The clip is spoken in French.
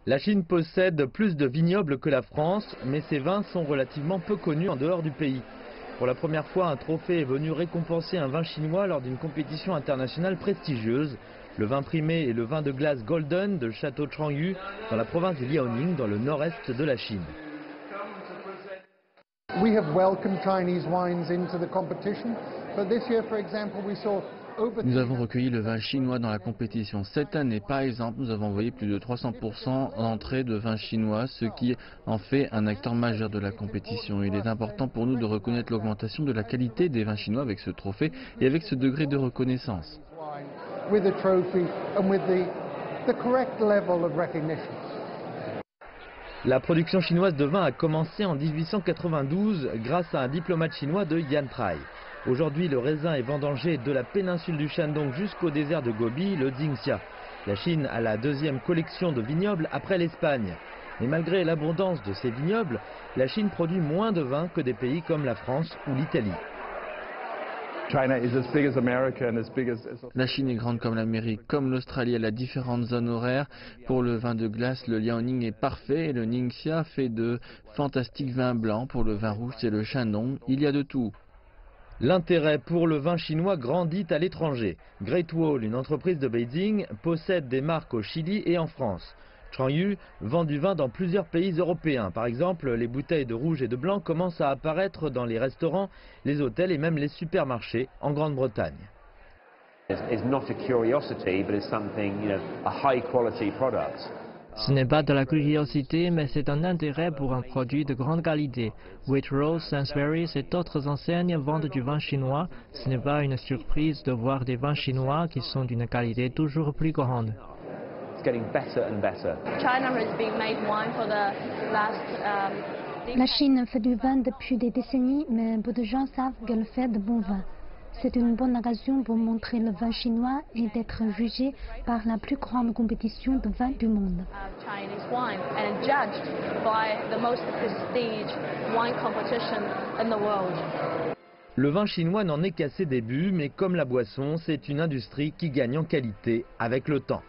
La Chine possède plus de vignobles que la France, mais ses vins sont relativement peu connus en dehors du pays. Pour la première fois, un trophée est venu récompenser un vin chinois lors d'une compétition internationale prestigieuse. Le vin primé est le vin de glace Golden de Château Changyu, dans la province de Liaoning, dans le nord-est de la Chine. We have welcomed Chinese wines into the competition, but this year, for example, we saw over. Nous avons recueilli le vin chinois dans la compétition. Cette année, par exemple, nous avons envoyé plus de 300% d'entrées de vin chinois, ce qui en fait un acteur majeur de la compétition. Il est important pour nous de reconnaître l'augmentation de la qualité des vins chinois avec ce trophée et avec ce degré de reconnaissance. With a trophy and with the correct level of recognition. La production chinoise de vin a commencé en 1892 grâce à un diplomate chinois de Yantai. Aujourd'hui, le raisin est vendangé de la péninsule du Shandong jusqu'au désert de Gobi, le Jingxia. La Chine a la deuxième collection de vignobles après l'Espagne. Mais malgré l'abondance de ces vignobles, la Chine produit moins de vin que des pays comme la France ou l'Italie. La Chine est grande comme l'Amérique, comme l'Australie. Elle a différentes zones horaires. Pour le vin de glace, le Liaoning est parfait et le Ningxia fait de fantastiques vins blancs. Pour le vin rouge, c'est le Shandong. Il y a de tout. L'intérêt pour le vin chinois grandit à l'étranger. Great Wall, une entreprise de Beijing, possède des marques au Chili et en France. Changyu vend du vin dans plusieurs pays européens. Par exemple, les bouteilles de rouge et de blanc commencent à apparaître dans les restaurants, les hôtels et même les supermarchés en Grande-Bretagne. Ce n'est pas de la curiosité, mais c'est un intérêt pour un produit de grande qualité. Waitrose, Sainsbury's et d'autres enseignes vendent du vin chinois. Ce n'est pas une surprise de voir des vins chinois qui sont d'une qualité toujours plus grande. La Chine fait du vin depuis des décennies, mais peu de gens savent qu'elle fait de bons vins. C'est une bonne occasion pour montrer le vin chinois et d'être jugé par la plus grande compétition de vin du monde. Le vin chinois n'en est qu'à ses débuts, mais comme la boisson, c'est une industrie qui gagne en qualité avec le temps.